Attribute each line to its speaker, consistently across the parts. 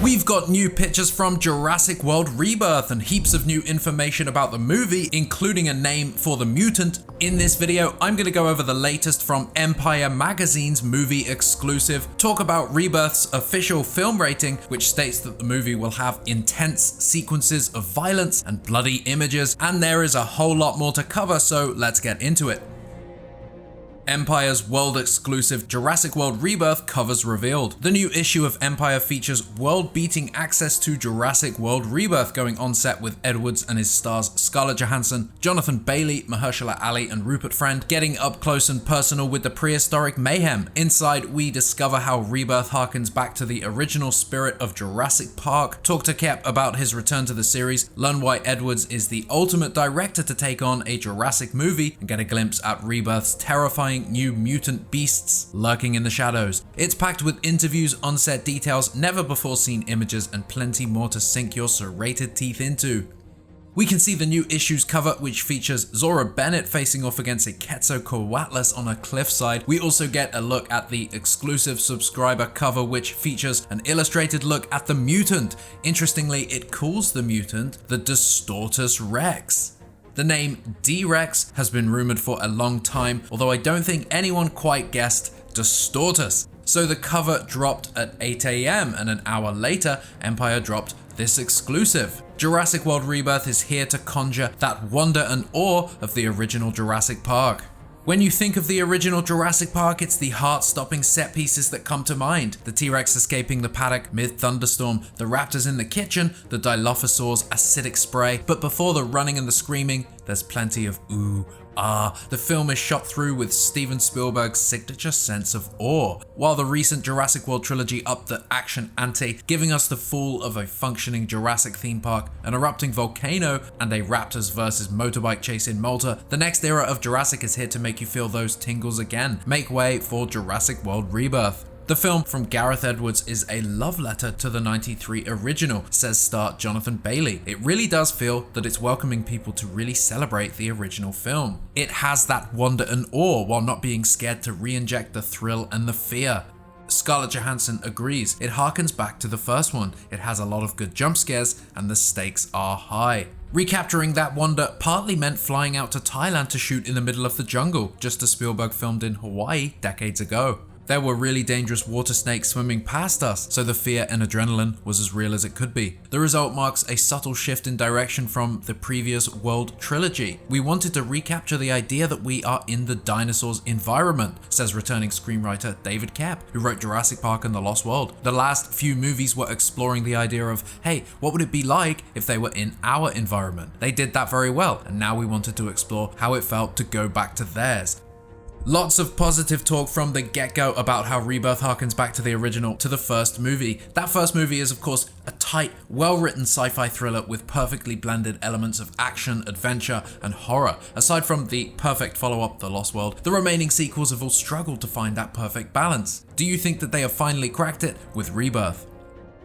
Speaker 1: We've got new pictures from Jurassic World Rebirth and heaps of new information about the movie, including a name for the mutant. In this video, I'm going to go over the latest from Empire Magazine's movie exclusive, talk about Rebirth's official film rating, which states that the movie will have intense sequences of violence and bloody images, and there is a whole lot more to cover, so let's get into it. Empire's world-exclusive Jurassic World Rebirth covers revealed. The new issue of Empire features world-beating access to Jurassic World Rebirth, going on set with Edwards and his stars Scarlett Johansson, Jonathan Bailey, Mahershala Ali, and Rupert Friend, getting up close and personal with the prehistoric mayhem. Inside, we discover how Rebirth harkens back to the original spirit of Jurassic Park, talk to Kep about his return to the series, learn why Edwards is the ultimate director to take on a Jurassic movie, and get a glimpse at Rebirth's terrifying new mutant beasts lurking in the shadows. It's packed with interviews, on-set details, never before seen images, and plenty more to sink your serrated teeth into. We can see the new issue's cover, which features Zora Bennett facing off against a Quetzalcoatlus on a cliffside. We also get a look at the exclusive subscriber cover, which features an illustrated look at the mutant. Interestingly, it calls the mutant the Distortus Rex. The name D-Rex has been rumored for a long time, although I don't think anyone quite guessed Distortus. So the cover dropped at 8 AM, and an hour later, Empire dropped this exclusive. Jurassic World Rebirth is here to conjure that wonder and awe of the original Jurassic Park. When you think of the original Jurassic Park, it's the heart-stopping set pieces that come to mind. The T-Rex escaping the paddock mid-thunderstorm, the raptors in the kitchen, the Dilophosaur's acidic spray. But before the running and the screaming, there's plenty of ooh, ah. The film is shot through with Steven Spielberg's signature sense of awe, while the recent Jurassic World trilogy upped the action ante, giving us the fall of a functioning Jurassic theme park, an erupting volcano, and a raptors versus motorbike chase in Malta. The next era of Jurassic is here to make you feel those tingles again. Make way for Jurassic World Rebirth. The film from Gareth Edwards is a love letter to the '93 original, says star Jonathan Bailey. It really does feel that it's welcoming people to really celebrate the original film. It has that wonder and awe while not being scared to re-inject the thrill and the fear. Scarlett Johansson agrees. It harkens back to the first one. It has a lot of good jump scares and the stakes are high. Recapturing that wonder partly meant flying out to Thailand to shoot in the middle of the jungle, just as Spielberg filmed in Hawaii decades ago. There were really dangerous water snakes swimming past us, so the fear and adrenaline was as real as it could be. The result marks a subtle shift in direction from the previous World trilogy. We wanted to recapture the idea that we are in the dinosaurs' environment, says returning screenwriter David Kep, who wrote Jurassic Park and The Lost World. The last few movies were exploring the idea of, hey, what would it be like if they were in our environment? They did that very well, and now we wanted to explore how it felt to go back to theirs. Lots of positive talk from the get-go about how Rebirth harkens back to the original, to the first movie. That first movie is of course a tight, well-written sci-fi thriller with perfectly blended elements of action, adventure, and horror. Aside from the perfect follow-up, The Lost World, the remaining sequels have all struggled to find that perfect balance. Do you think that they have finally cracked it with Rebirth?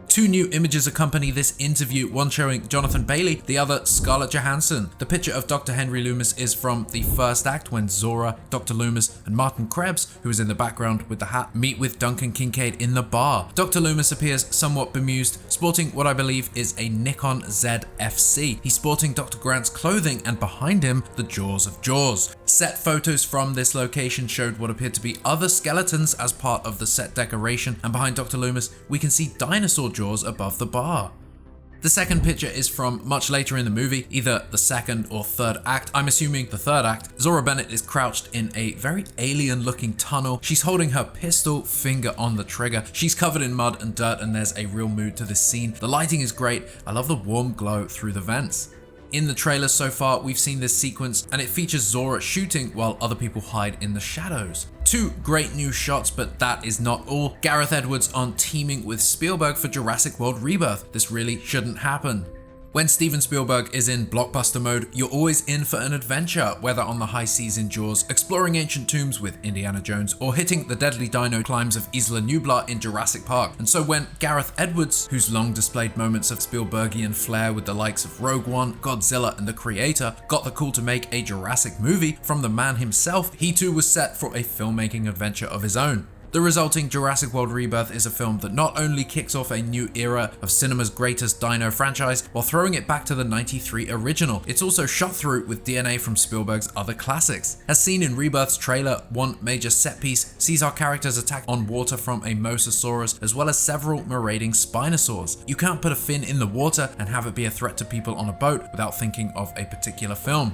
Speaker 1: Two new images accompany this interview, one showing Jonathan Bailey, the other Scarlett Johansson. The picture of Dr. Henry Loomis is from the first act when Zora, Dr. Loomis, and Martin Krebs, who is in the background with the hat, meet with Duncan Kincaid in the bar. Dr. Loomis appears somewhat bemused, sporting what I believe is a Nikon ZFC. He's sporting Dr. Grant's clothing, and behind him, the jaws of Jaws. Set photos from this location showed what appeared to be other skeletons as part of the set decoration, and behind Dr. Loomis, we can see dinosaur jaws above the bar. The second picture is from much later in the movie, either the second or third act. I'm assuming the third act. Zora Bennett is crouched in a very alien-looking tunnel. She's holding her pistol, finger on the trigger. She's covered in mud and dirt, and there's a real mood to this scene. The lighting is great. I love the warm glow through the vents. In the trailer so far, we've seen this sequence, and it features Zora shooting while other people hide in the shadows. Two great new shots, but that is not all. Gareth Edwards on teaming with Spielberg for Jurassic World Rebirth. This really shouldn't happen. When Steven Spielberg is in blockbuster mode, you're always in for an adventure, whether on the high seas in Jaws, exploring ancient tombs with Indiana Jones, or hitting the deadly dino climbs of Isla Nublar in Jurassic Park. And so when Gareth Edwards, who's long displayed moments of Spielbergian flair with the likes of Rogue One, Godzilla, and The Creator, got the call to make a Jurassic movie from the man himself, he too was set for a filmmaking adventure of his own. The resulting Jurassic World Rebirth is a film that not only kicks off a new era of cinema's greatest dino franchise while throwing it back to the '93 original, it's also shot through with DNA from Spielberg's other classics. As seen in Rebirth's trailer, one major set piece sees our characters attack on water from a mosasaurus as well as several marauding spinosaurs. You can't put a fin in the water and have it be a threat to people on a boat without thinking of a particular film.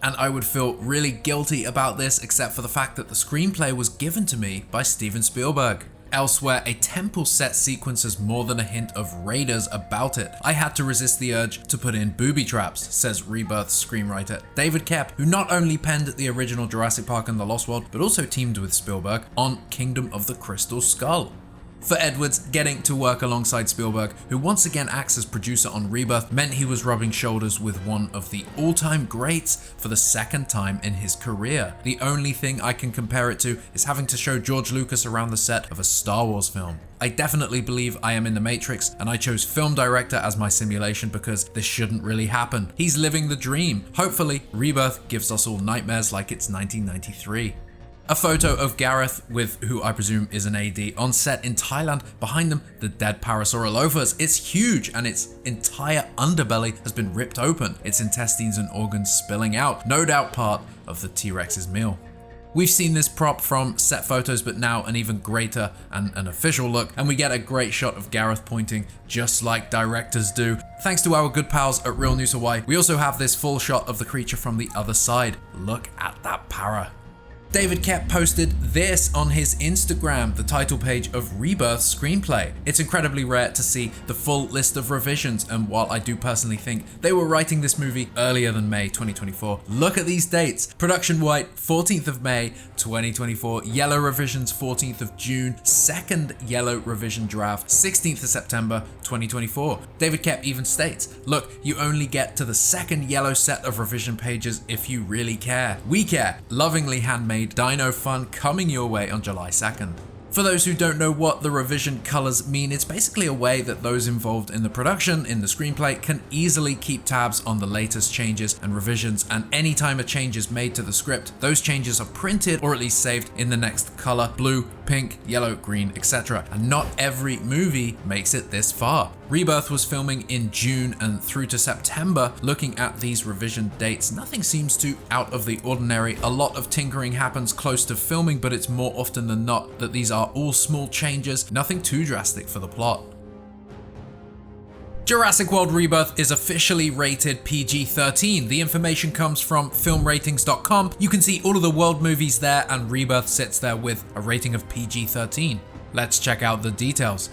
Speaker 1: And I would feel really guilty about this except for the fact that the screenplay was given to me by Steven Spielberg. Elsewhere, a temple set sequence has more than a hint of Raiders about it. I had to resist the urge to put in booby traps, says Rebirth's screenwriter David Koepp, who not only penned the original Jurassic Park and The Lost World, but also teamed with Spielberg on Kingdom of the Crystal Skull. For Edwards, getting to work alongside Spielberg, who once again acts as producer on Rebirth, meant he was rubbing shoulders with one of the all-time greats for the second time in his career. The only thing I can compare it to is having to show George Lucas around the set of a Star Wars film. I definitely believe I am in the Matrix, and I chose film director as my simulation because this shouldn't really happen. He's living the dream. Hopefully, Rebirth gives us all nightmares like it's 1993. A photo of Gareth, with who I presume is an AD, on set in Thailand. Behind them, the dead Parasaurolophus. It's huge and its entire underbelly has been ripped open, its intestines and organs spilling out, no doubt part of the T-Rex's meal. We've seen this prop from set photos, but now an even greater and an official look, and we get a great shot of Gareth pointing just like directors do. Thanks to our good pals at Real News Hawaii, we also have this full shot of the creature from the other side. Look at that para. David Koepp posted this on his Instagram, the title page of Rebirth's screenplay. It's incredibly rare to see the full list of revisions, and while I do personally think they were writing this movie earlier than May 2024, look at these dates. Production white, 14th of May 2024, yellow revisions 14th of June, second yellow revision draft 16th of September 2024. David Koepp even states, look, you only get to the second yellow set of revision pages if you really care. We care. Lovingly handmade dino fun coming your way on July 2nd. For those who don't know what the revision colors mean, it's basically a way that those involved in the production, in the screenplay, can easily keep tabs on the latest changes and revisions, and anytime a change is made to the script, those changes are printed or at least saved in the next color: blue, pink, yellow, green, etc. And not every movie makes it this far. Rebirth was filming in June and through to September. Looking at these revision dates, nothing seems too out of the ordinary. A lot of tinkering happens close to filming, but it's more often than not that these are all small changes, nothing too drastic for the plot. Jurassic World Rebirth is officially rated PG-13. The information comes from filmratings.com. You can see all of the world movies there, and Rebirth sits there with a rating of PG-13. Let's check out the details.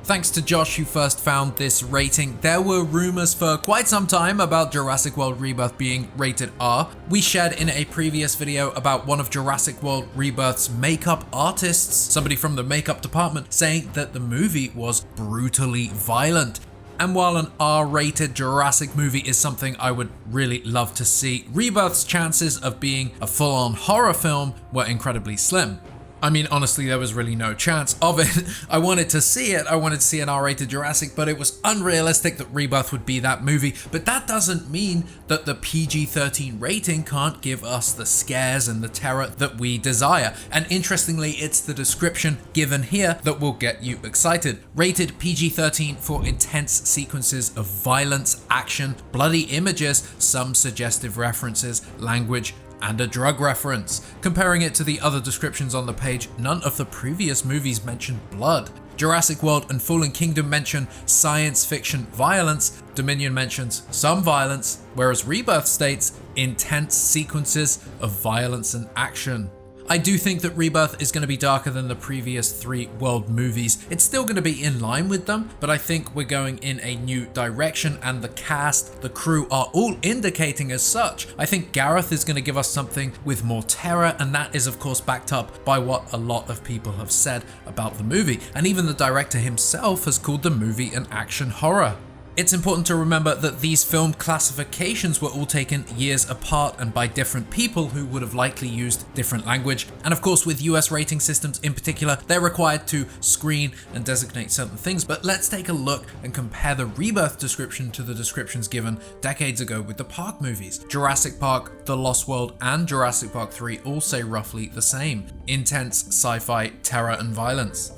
Speaker 1: Thanks to Josh, who first found this rating. There were rumors for quite some time about Jurassic World Rebirth being rated R. We shared in a previous video about one of Jurassic World Rebirth's makeup artists, somebody from the makeup department, saying that the movie was brutally violent. And while an R-rated Jurassic movie is something I would really love to see, Rebirth's chances of being a full-on horror film were incredibly slim. I mean, honestly, there was really no chance of it. I wanted to see it. I wanted to see an R-rated Jurassic, but it was unrealistic that Rebirth would be that movie. But that doesn't mean that the PG-13 rating can't give us the scares and the terror that we desire. And interestingly, it's the description given here that will get you excited. Rated PG-13 for intense sequences of violence, action, bloody images, some suggestive references, language, and a drug reference. Comparing it to the other descriptions on the page, none of the previous movies mention blood. Jurassic World and Fallen Kingdom mention science fiction violence, Dominion mentions some violence, whereas Rebirth states intense sequences of violence and action. I do think that Rebirth is going to be darker than the previous 3 world movies. It's still going to be in line with them, but I think we're going in a new direction, and the cast, the crew are all indicating as such. I think Gareth is going to give us something with more terror, and that is of course backed up by what a lot of people have said about the movie, and even the director himself has called the movie an action horror. It's important to remember that these film classifications were all taken years apart and by different people who would have likely used different language. And of course, with US rating systems in particular, they're required to screen and designate certain things. But let's take a look and compare the Rebirth description to the descriptions given decades ago with the Park movies. Jurassic Park, The Lost World, and Jurassic Park 3 all say roughly the same: intense sci-fi, terror, and violence.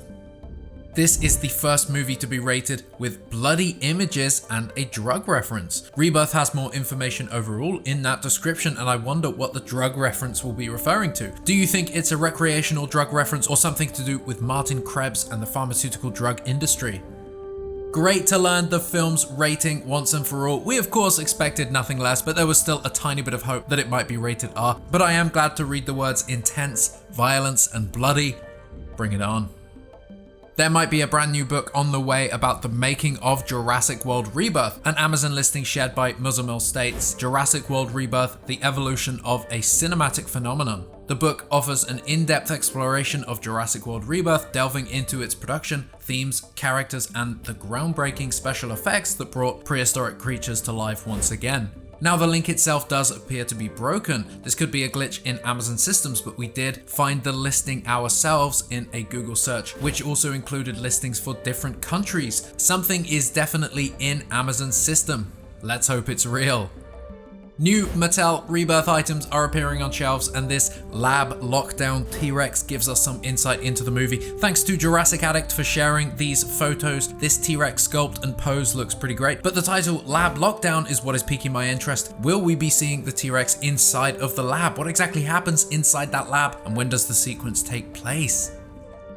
Speaker 1: This is the first movie to be rated with bloody images and a drug reference. Rebirth has more information overall in that description, and I wonder what the drug reference will be referring to. Do you think it's a recreational drug reference or something to do with Martin Krebs and the pharmaceutical drug industry? Great to learn the film's rating once and for all. We of course expected nothing less, but there was still a tiny bit of hope that it might be rated R. But I am glad to read the words intense, violence, and bloody. Bring it on. There might be a brand new book on the way about the making of Jurassic World Rebirth. An Amazon listing shared by Muzzlemil states, Jurassic World Rebirth, the evolution of a cinematic phenomenon. The book offers an in-depth exploration of Jurassic World Rebirth, delving into its production, themes, characters, and the groundbreaking special effects that brought prehistoric creatures to life once again. Now the link itself does appear to be broken. This could be a glitch in Amazon systems, but we did find the listing ourselves in a Google search, which also included listings for different countries. Something is definitely in Amazon's system. Let's hope it's real. New Mattel Rebirth items are appearing on shelves, and this lab lockdown T-Rex gives us some insight into the movie. Thanks to Jurassic Addict for sharing these photos. This T-Rex sculpt and pose looks pretty great, but the title Lab Lockdown is what is piquing my interest. Will we be seeing the T-Rex inside of the lab? What exactly happens inside that lab, and when does the sequence take place?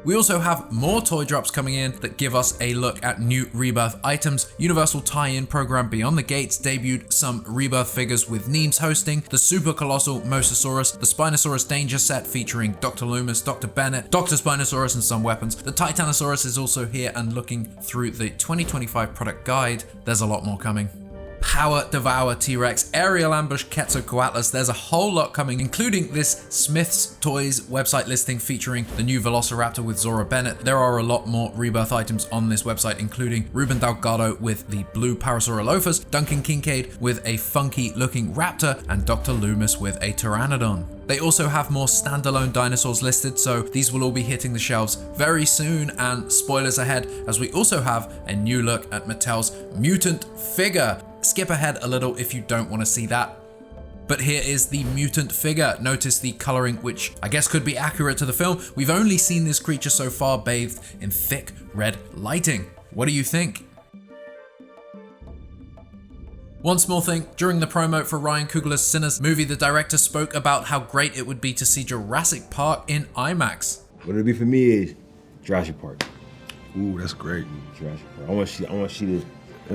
Speaker 1: We also have more toy drops coming in that give us a look at new Rebirth items. Universal tie-in program Beyond the Gates debuted some Rebirth figures with Neems hosting, the super colossal Mosasaurus, the Spinosaurus Danger set featuring Dr. Loomis, Dr. Bennett, Dr. Spinosaurus, and some weapons. The Titanosaurus is also here, and looking through the 2025 product guide, there's a lot more coming. Power Devour T-Rex, Aerial Ambush Quetzalcoatlus. There's a whole lot coming, including this Smith's Toys website listing featuring the new Velociraptor with Zora Bennett. There are a lot more Rebirth items on this website, including Ruben Delgado with the blue Parasaurolophus, Duncan Kincaid with a funky looking raptor, and Dr. Loomis with a Pteranodon. They also have more standalone dinosaurs listed, so these will all be hitting the shelves very soon, and spoilers ahead, as we also have a new look at Mattel's mutant figure. Skip ahead a little if you don't want to see that. But here is the mutant figure. Notice the coloring, which I guess could be accurate to the film. We've only seen this creature so far bathed in thick red lighting. What do you think? One small thing, during the promo for Ryan Coogler's Sinners movie, the director spoke about how great it would be to see Jurassic Park in IMAX.
Speaker 2: What it'll be for me is Jurassic Park.
Speaker 3: Ooh, that's great.
Speaker 2: Jurassic Park. I want to see the Brontosaurus. I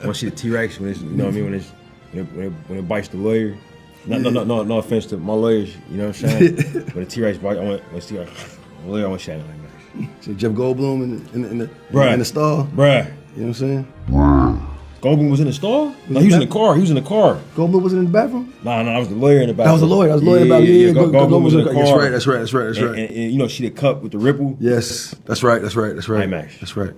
Speaker 2: want to see the T-Rex when it's, you know what I mean, when it bites the lawyer. No offense to my lawyers, you know what I'm saying? When the T-Rex bites, I want to see the lawyer. I want to see that like that.
Speaker 3: So Jeff Goldblum in the stall.
Speaker 2: Bruh.
Speaker 3: You know what I'm saying?
Speaker 2: Goldblum was in the stall? No, he was in the car.
Speaker 3: Goldblum wasn't in the bathroom?
Speaker 2: No, I was the lawyer in the bathroom.
Speaker 3: That was the lawyer. Goldblum was in the car. That's right.
Speaker 2: And you know, see the cup with the ripple?
Speaker 3: Yes, that's right.
Speaker 2: IMAX.
Speaker 3: That's right.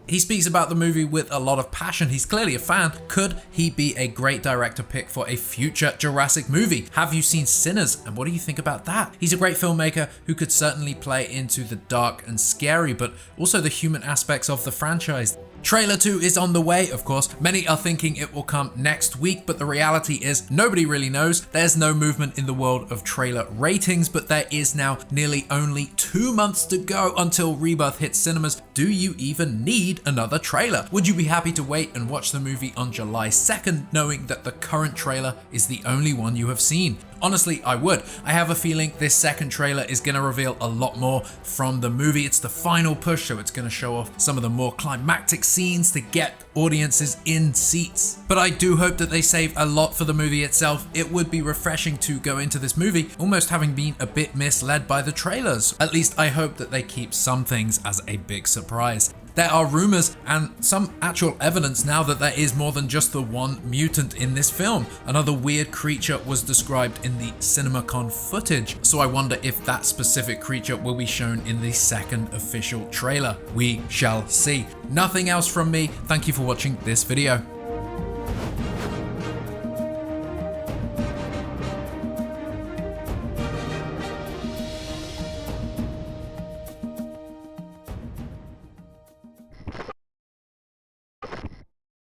Speaker 1: He speaks about the movie with a lot of passion. He's clearly a fan. Could he be a great director pick for a future Jurassic movie? Have you seen Sinners? And what do you think about that? He's a great filmmaker who could certainly play into the dark and scary, but also the human aspects of the franchise. Trailer 2 is on the way, of course. Many are thinking it will come next week, but the reality is nobody really knows. There's no movement in the world of trailer ratings, but there is now nearly only 2 months to go until Rebirth hits cinemas. Do you even need another trailer? Would you be happy to wait and watch the movie on July 2nd, knowing that the current trailer is the only one you have seen? Honestly, I would. I have a feeling this second trailer is going to reveal a lot more from the movie. It's the final push, so it's going to show off some of the more climactic scenes to get audiences in seats. But I do hope that they save a lot for the movie itself. It would be refreshing to go into this movie almost having been a bit misled by the trailers. At least I hope that they keep some things as a big surprise. There are rumors and some actual evidence now that there is more than just the one mutant in this film. Another weird creature was described in the CinemaCon footage, so I wonder if that specific creature will be shown in the second official trailer. We shall see. Nothing else from me. Thank you for watching this video.